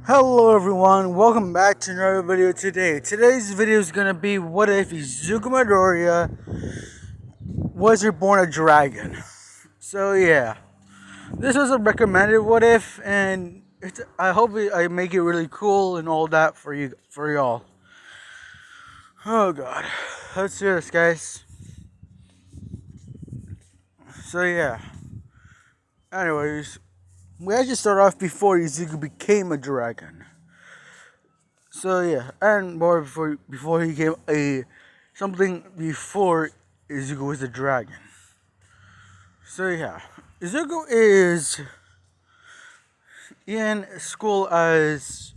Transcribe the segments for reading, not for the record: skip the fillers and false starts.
Hello everyone, welcome back to another video today. Today's video is gonna be what if Izuku Midoriya was reborn a dragon. So yeah, this was a recommended what if, and I hope I make it really cool and all that for y'all. Oh god, let's do this, guys. So yeah, anyways, we had to start off before Izuku became a dragon. So yeah, and more before he became a something before Izuku was a dragon. So yeah, Izuku is in school as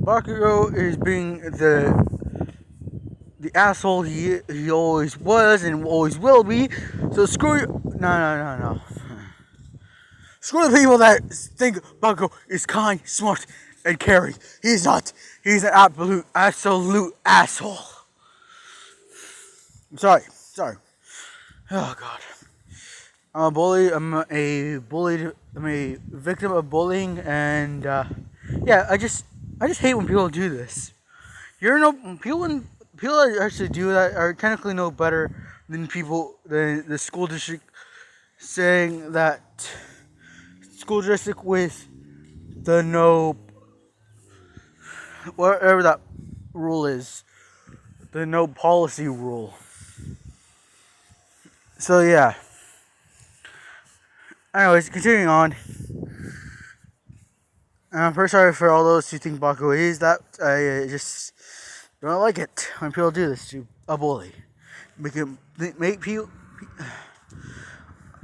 Bakugo is being the asshole he always was and always will be. So screw you. No. Screw the people that think Bakugo is kind, smart, and caring. He's not. He's an absolute asshole. I'm sorry. Oh god. I'm a bully. I'm a victim of bullying, and yeah, I just hate when people do this. You're no people that actually do that are technically no better than the school district saying that school district with the no whatever that rule is, the no policy rule. So yeah. Anyways, continuing on. I'm pretty sorry for all those who think Bakugo is that. I just don't like it when people do this to a bully. Make people.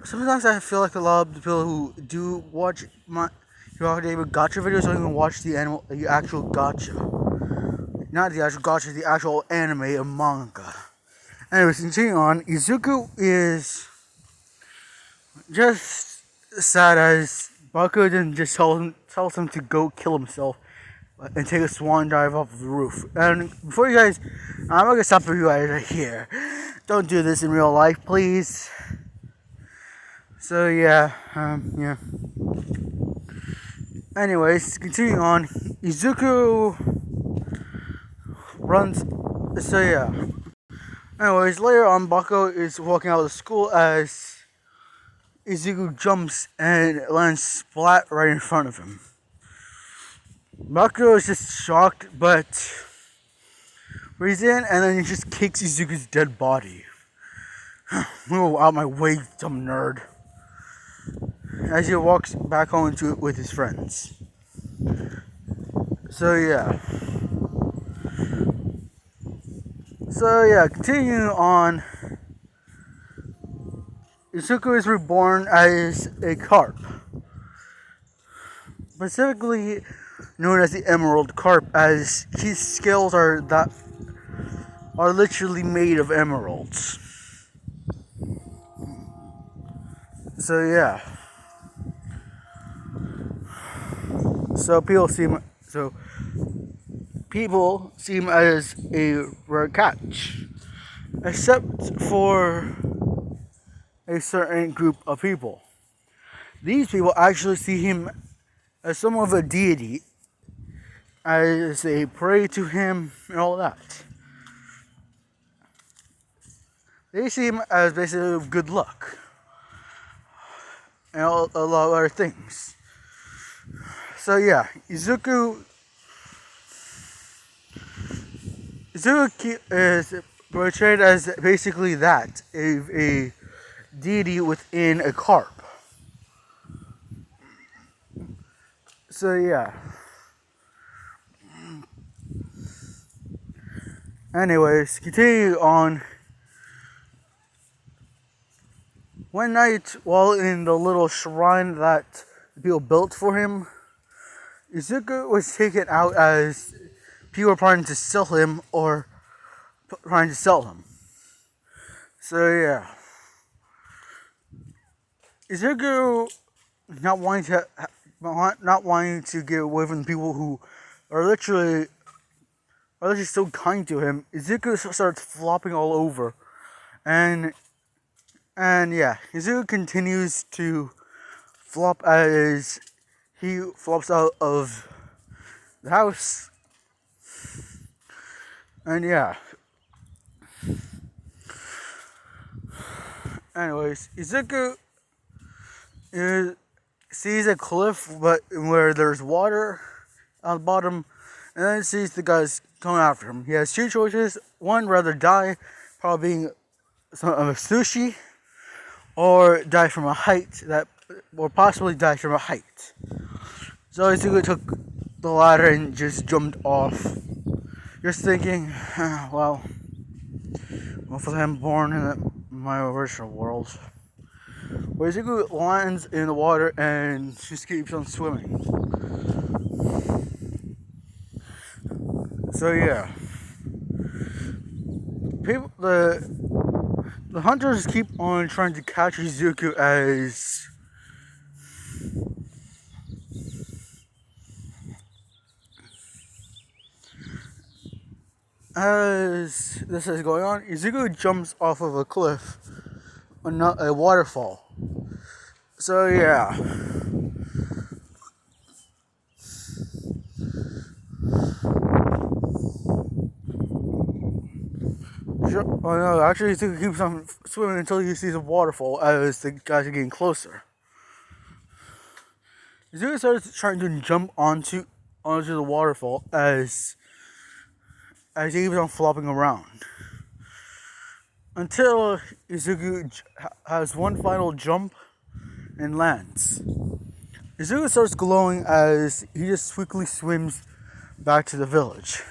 Sometimes I feel like a lot of the people who do watch my gotcha videos don't even watch the actual gotcha. Not the actual gotcha, the actual anime and manga. Anyways, continuing on, Izuku is just sad as Bakugo didn't just tells him to go kill himself and take a swan dive off of the roof. And before you guys, I'm gonna stop for you guys right here. Don't do this in real life, please. So yeah. Anyways, continuing on, Izuku runs. So yeah. Anyways, later on, Bakugo is walking out of school as Izuku jumps and lands splat right in front of him. Bakugo is just shocked, but he's in, and then he just kicks Izuku's dead body. Move out my way, dumb nerd. As he walks back home with his friends. So yeah. Continuing on. Izuku is reborn as a carp. Specifically known as the emerald carp, as his scales are literally made of emeralds. So yeah. People see him as a rare catch, except for a certain group of people. These people actually see him as somewhat of a deity, as they pray to him and all that. They see him as basically good luck and a lot of other things. So yeah, Izuku is portrayed as basically that, a deity within a carp. So yeah. Anyways, continue on. One night, while in the little shrine that the people built for him, Izuku was taken out as people were trying to sell him or trying to sell him. So yeah. Izuku not wanting to get away from the people who are literally so kind to him, Izuku starts flopping all over. And yeah, Izuku continues to flop as he flops out of the house, and yeah. Anyways, Izuku sees a cliff, but where there's water on the bottom, and then sees the guys coming after him. He has two choices: one, rather die, probably being some of a sushi, or die from a height or possibly die from a height. So Izuku took the ladder and just jumped off, just thinking, well, hopefully I'm born in my original world. But Izuku lands in the water and just keeps on swimming. So yeah, the hunters keep on trying to catch Izuku as this is going on. Izuku jumps off of a cliff, a waterfall. So yeah. Oh no, actually Izuku keeps on swimming until he sees a waterfall as the guys are getting closer. Izuku starts trying to jump onto the waterfall as he keeps on flopping around. Until Izuku has one final jump and lands. Izuku starts glowing as he just quickly swims back to the village.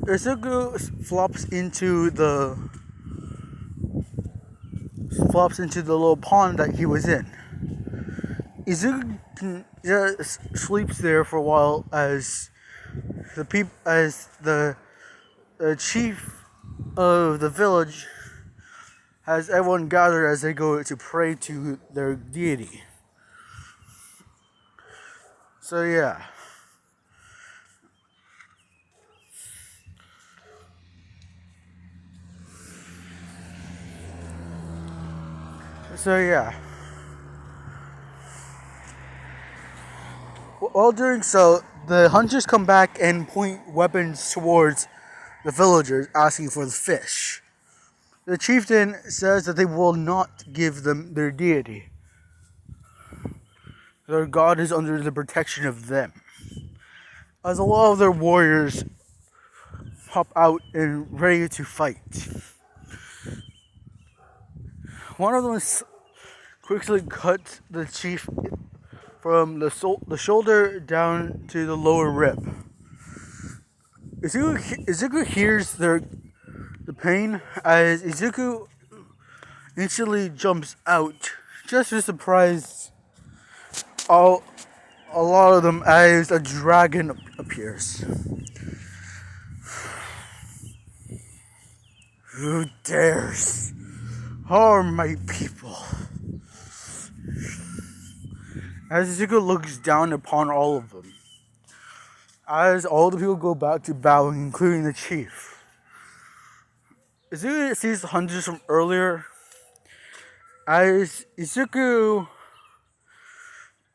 Izuku flops into the little pond that he was in. Izuku just sleeps there for a while as the chief of the village has everyone gather as they go to pray to their deity. So yeah. While doing so, the hunters come back and point weapons towards the villagers, asking for the fish. The chieftain says that they will not give them their deity. Their god is under the protection of them. As a lot of their warriors hop out and ready to fight. One of them quickly cuts the chief from the shoulder down to the lower rib. Izuku hears the pain as Izuku instantly jumps out, just to surprise a lot of them as a dragon appears. Who dares harm my people? As Izuku looks down upon all of them, as all the people go back to bowing, including the chief. Izuku sees the hunters from earlier, as Izuku,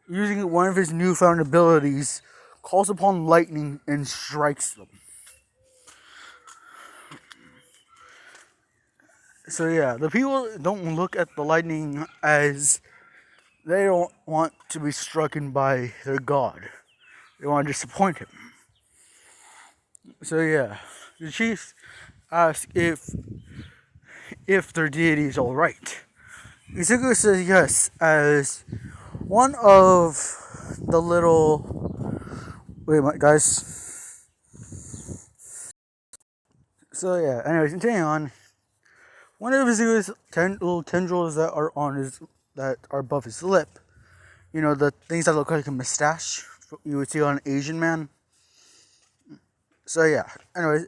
using one of his newfound abilities, calls upon lightning and strikes them. So yeah, the people don't look at the lightning as they don't want to be struck by their god. They want to disappoint him. So yeah, the chief asks if their deity is alright. Izuku says yes, as one of the little... Wait, guys. So yeah, anyways, continuing on. One of Izuku's little tendrils that are above his lip, you know, the things that look like a mustache you would see on an Asian man. So yeah, anyways,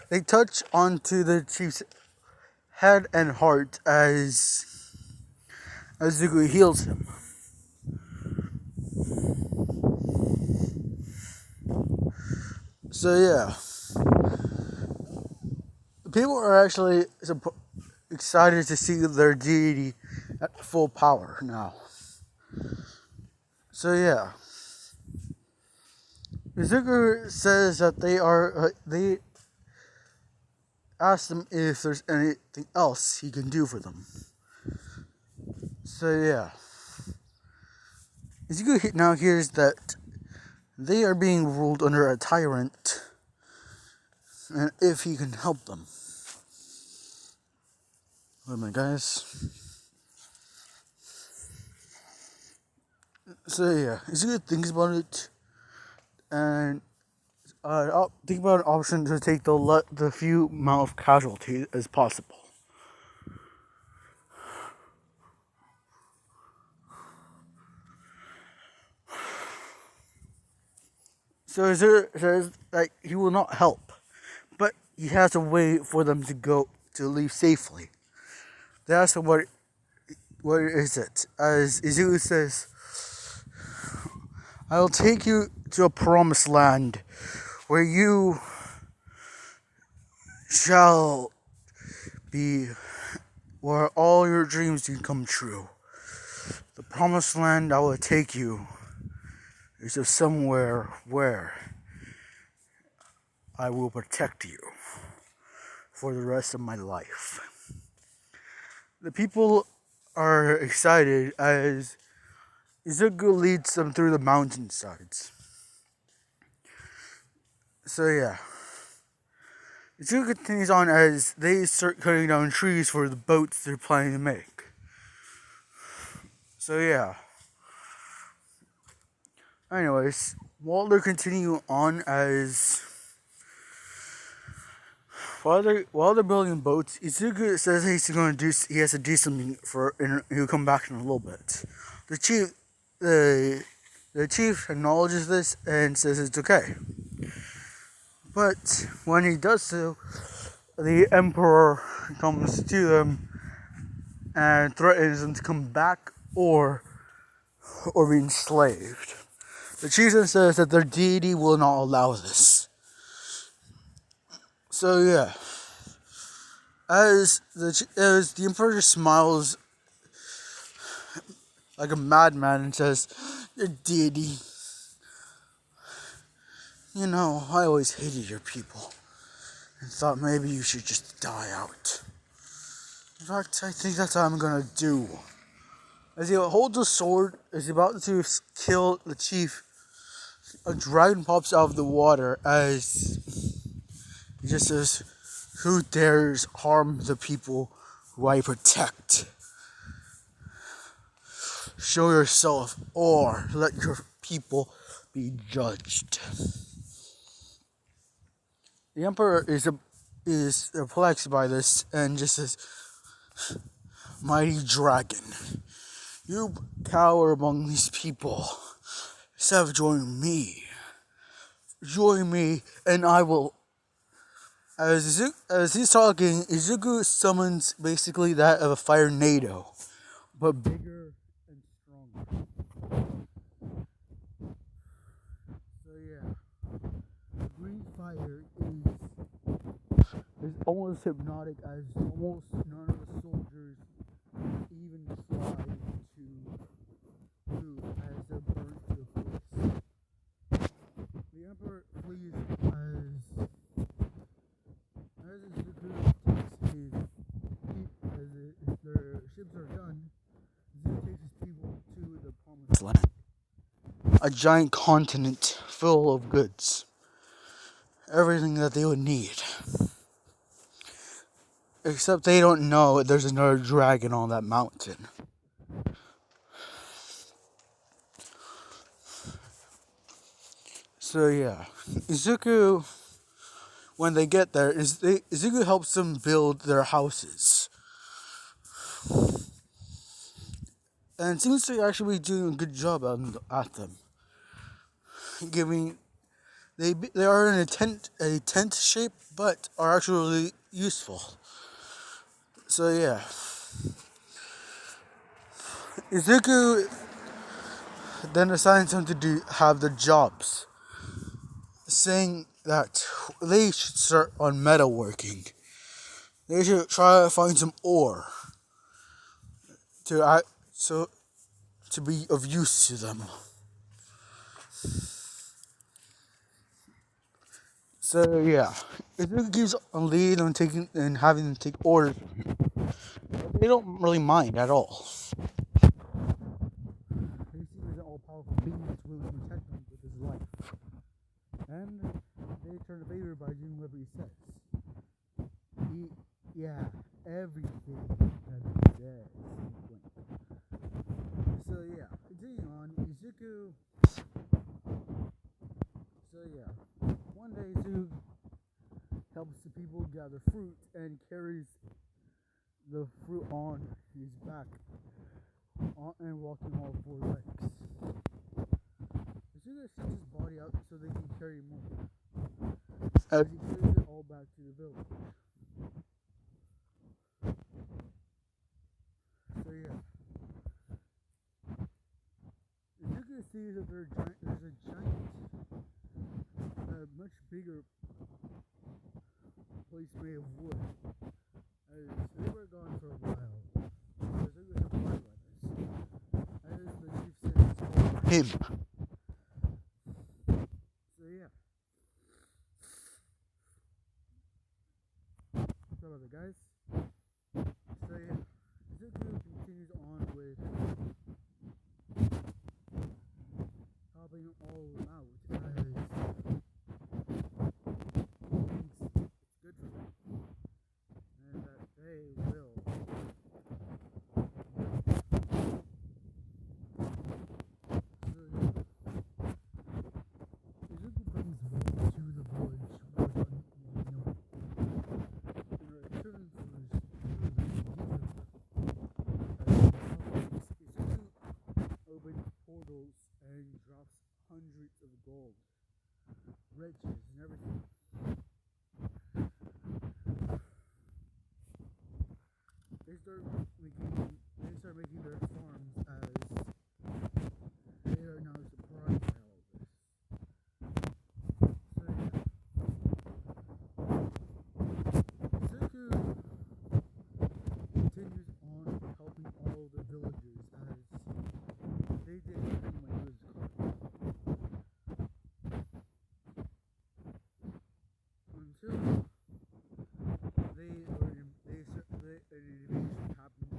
they touch onto the chief's head and heart as Izuku heals him. So yeah, people are actually excited to see their deity at full power now. So yeah, Izuku says that they ask them if there's anything else he can do for them. So yeah, Izuku now hears that they are being ruled under a tyrant, and if he can help them. Wait a minute, guys. So yeah, Izuku thinks about it, and think about an option to take the few amount of casualties as possible. So Izuku says that he will not help, but he has a way for them to leave safely. They ask him what is it? As Izuku says, I will take you to a promised land where you shall be, where all your dreams can come true. The promised land I will take you is of somewhere where I will protect you for the rest of my life. The people are excited as Izuku leads them through the mountainsides. So yeah, Izuku continues on as they start cutting down trees for the boats they're planning to make. So yeah. Anyways, while they're continuing on while they're building boats, Izuku says he has to do something and he'll come back in a little bit. The chief acknowledges this and says it's okay. But when he does so, the emperor comes to them and threatens them to come back or be enslaved. The chieftain says that their deity will not allow this. So yeah, as the emperor smiles like a madman and says, "Your deity, you know, I always hated your people and thought maybe you should just die out. In fact, I think that's what I'm gonna do." As he holds a sword, as he's about to kill the chief, a dragon pops out of the water as he just says, "Who dares harm the people who I protect? Show yourself or let your people be judged." The emperor is perplexed by this and just says, "Mighty dragon, you cower among these people. Instead of join me, and I will." As he's talking, Izuku summons basically that of a fire NATO, but bigger and stronger. So yeah, green fire is almost hypnotic, as almost none of the soldiers even try to move as they're burnt to a crisp. The emperor flees as Izuku takes his as their ships are done. Izuku takes his people to the promised land, a giant continent full of goods, everything that they would need. Except they don't know there's another dragon on that mountain. So yeah, Izuku, when they get there, Izuku helps them build their houses. And it seems to actually be doing a good job at them. They are in a tent shape, but are actually really useful. So yeah, Izuku then assigns them to have the jobs, saying that they should start on metalworking. They should try to find some ore to so to be of use to them. So yeah, Izuku keeps on leading and taking and having them take orders. They don't really mind at all. He sees an all-powerful being that's willing to protect them with his life, and they turn a favor by doing whatever he says. Yeah, everything that he says. So yeah, continuing on, Izuku. So yeah, one day Izuku helps the people gather fruit and carries the fruit on his back and walking all four legs. Izuku sends his body out so they can carry more, as he carries it all back to the village. So yeah, Izuku sees that there's a giant, much bigger place made of wood. As they were gone for a while, Izuku was surprised by this. As the chief said, him. So yeah. Sorry about that, guys. So yeah, Izuku continues on with helping all of them out as he thinks it's good for them and that they will. So yeah, Izuku brings wool to the village where the unknown in return for his Izuku opens portals and drops hundreds of gold, riches, and everything. They start making their farms as they are now surprised by all of this. So yeah, Izuku continues on helping all the villagers as they did when he was caught. Until an invasion happened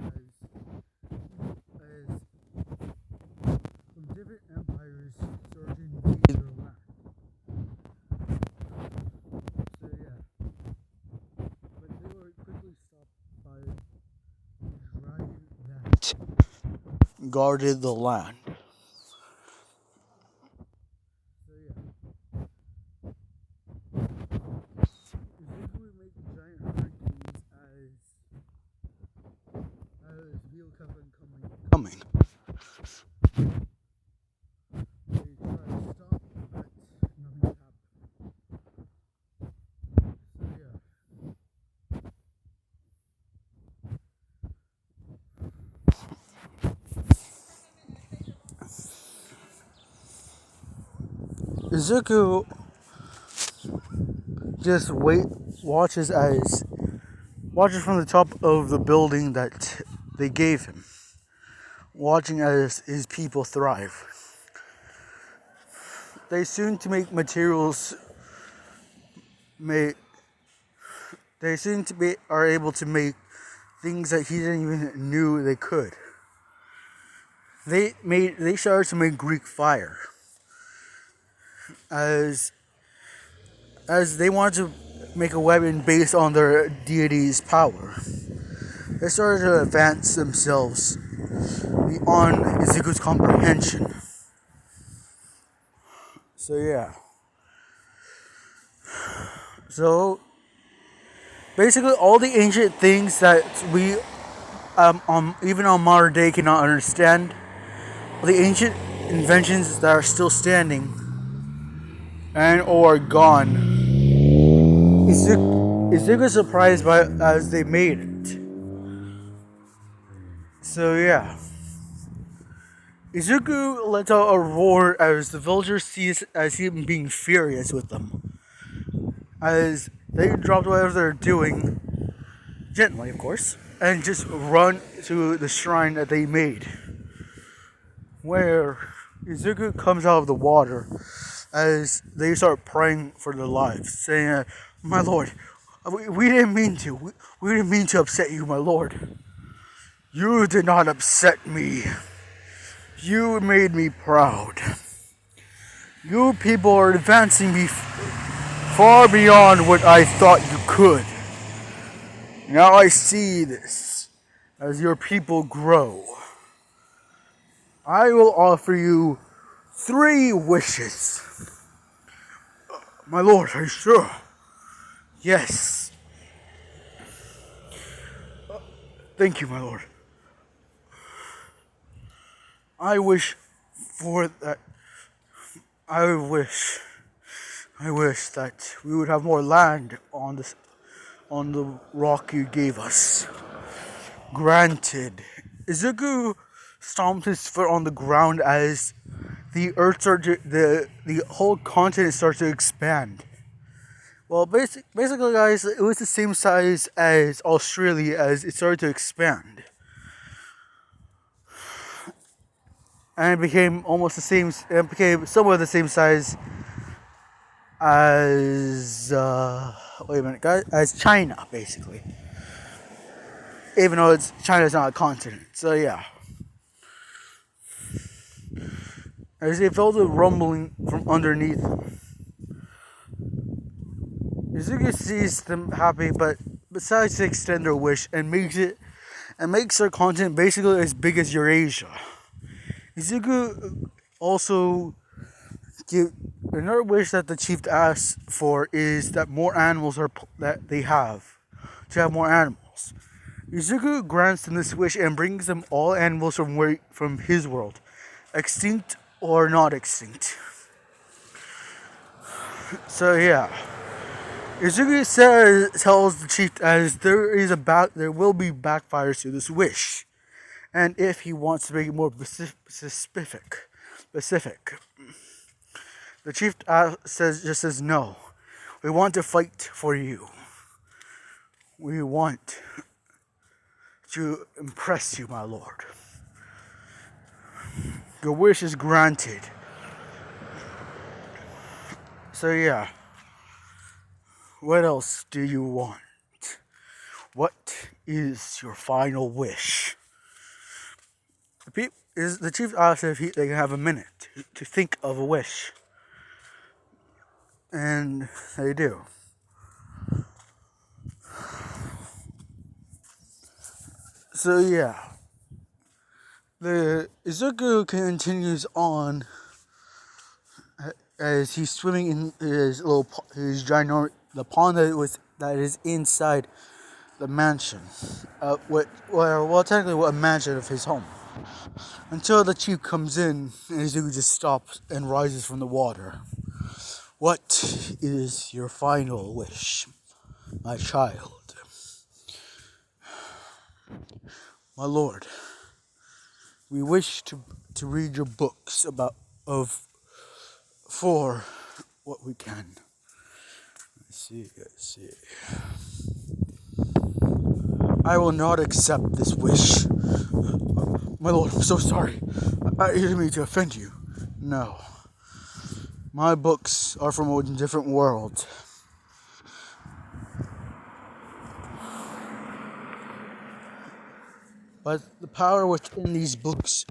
as from different empires started to invade their land. So yeah, but they were quickly stopped by a dragon that guarded the land. So yeah, Izuku would make giant hurricanes as Beal kept on coming. They tried to stop, but nothing would happen. So yeah. Izuku just watches from the top of the building that they gave him, watching as his people thrive. They soon to make materials they seem to be are able to make things that he didn't even knew they could. They started to make Greek fire as they wanted to make a weapon based on their deity's power. They started to advance themselves beyond Izuku's comprehension. So yeah. So basically, all the ancient things that we, even on modern day, cannot understand, the ancient inventions that are still standing and or gone, Izuku surprised by as they made it. So yeah, Izuku lets out a roar as the villagers see him being furious with them, as they dropped whatever they're doing, gently, of course. and just run to the shrine that they made, where Izuku comes out of the water as they start praying for their lives, saying, "My lord, we didn't mean to. We didn't mean to upset you, my lord. You did not upset me. You made me proud. You people are advancing me far beyond what I thought you could. Now I see this as your people grow. I will offer you 3 wishes." "My lord, are you sure?" "Yes. Thank you, my lord. I wish for that. I wish. I wish that we would have more land on the rock you gave us." "Granted." Izuku stomped his foot on the ground as the earth started the whole continent started to expand. Well, basically, guys, it was the same size as Australia as it started to expand, and it became almost the same. It became somewhat the same size as wait a minute, guys, as China, basically. Even though China's not a continent, so yeah. As they felt a rumbling from underneath, Izuku sees them happy, but decides to extend their wish and makes their continent basically as big as Eurasia. Izuku also give another wish that the chief asks for is that more animals are that they have to have more animals. Izuku grants them this wish and brings them all animals from his world, extinct or not extinct. So yeah. Izuku tells the chief as there will be backfires to this wish, and if he wants to make it more specific, the chief says no. We want to fight for you. We want to impress you, my lord. Your wish is granted. So yeah. What else do you want? What is your final wish? The chief asks if they can have a minute to think of a wish. And they do. So yeah. The Izuku continues on as he's swimming in the pond that is inside the mansion. Technically a mansion of his home. Until the chief comes in and Izuku just stops and rises from the water. What is your final wish, my child? My lord, we wish to read your books for what we can. Let's see. I will not accept this wish. My lord, I'm so sorry. I didn't mean to offend you. No. My books are from a different world. But the power within these books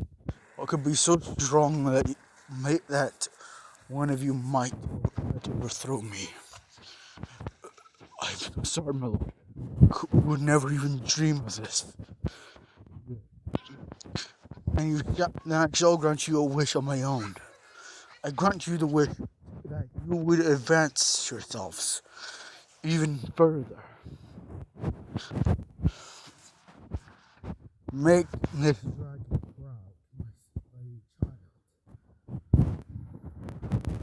could be so strong that one of you might overthrow me. I'm sorry, my lord. Would never even dream of this. And I shall grant you a wish of my own. I grant you the wish that you would advance yourselves even further. Make this dragon proud, my child.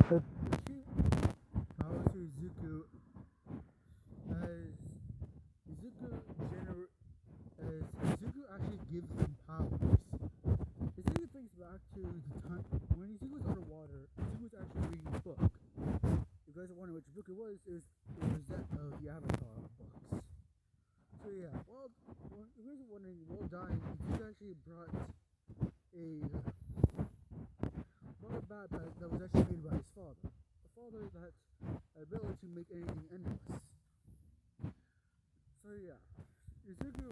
The powers to Izuku as Izuku actually gives them powers. Izuku thinks back to the time when Izuku was underwater. Izuku was actually reading a book. You guys are wondering which book it was. It was that of the Avatar books. So yeah, well, if you're wondering, while dying, he actually brought a backpack that was actually made by his father. A father that had the ability to make anything endless. So yeah, Izuku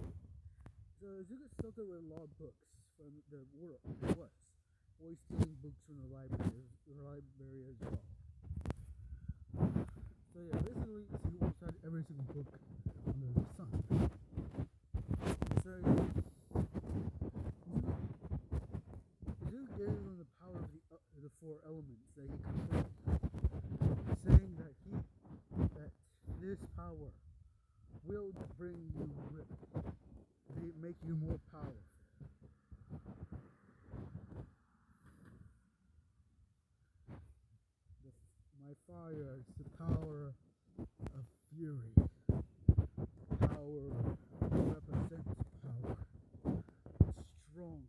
started with a lot of books from the world. It was always stealing books from the library as well. So yeah, basically Izuku almost had every single book under the sun. So yeah, Izuku gave him the power of the four elements that he controlled, saying that this power will bring you make you more powerful. My fire is the power of fury. Power represents power. Strong.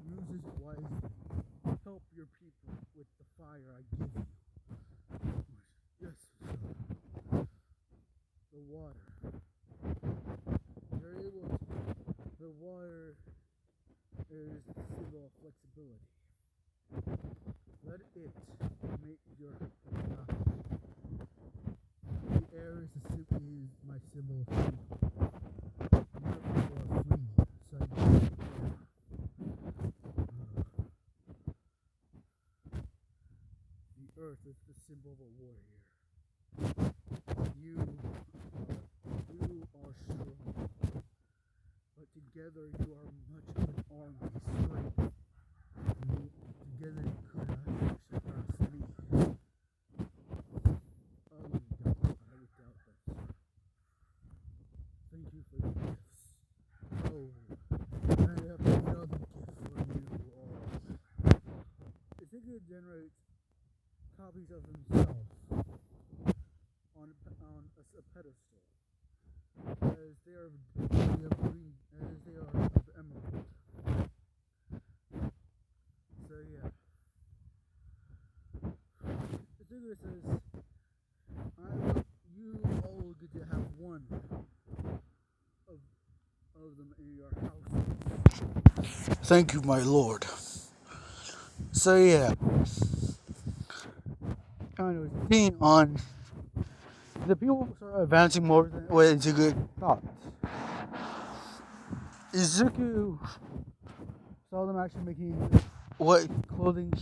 Use it wisely. Help your people with the fire I give you. Yes, sir. The water. You're able to. The water is the symbol of flexibility. Let it make your the air is my symbol of freedom. Your people are free, so I give you air. The earth is the symbol of a warrior. You are strong, but together you are much of an army strength. Together you could not surpass me. I would doubt that, sir. Thank you for your gifts. Oh, I have another gift for you all. Izuku generates copies of himself on a pedestal, as they are of emerald. So yeah, Izuku says, you all get to have one of them in your house. Thank you, my lord. So yeah, kind of seeing on the people start advancing more than what Izuku thought. Izuku saw them actually making clothing,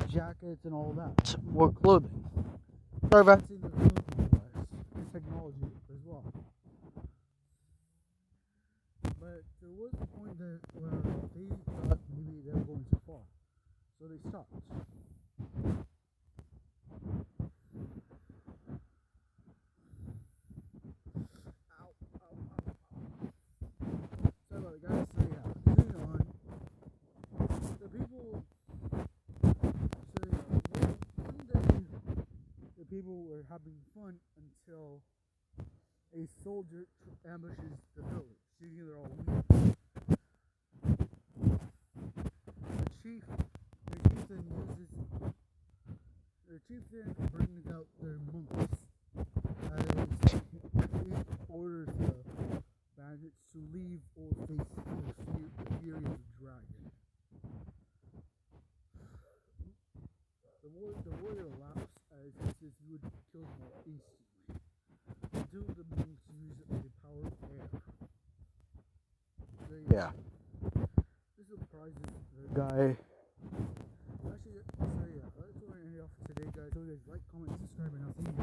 jackets, and all that. More clothing. Start advancing the clothing device and technology as well. But there was a point where they thought maybe they were going too far, so they stopped. Sorry about it, guys. So yeah, moving on. The people. So yeah, one day the people were having fun until a soldier ambushes the village, thinking they're all weak. The chieftain brings out their monks as he orders the bandits to leave or face the fury of the dragon. The warrior laughs as he says he would kill them all instantly. Until the monks use the power of air. So yeah. This surprises the guy. Actually, so yeah, that's what we're going to end off today, guys. So guys, like, comment, subscribe, and I'll see you guys.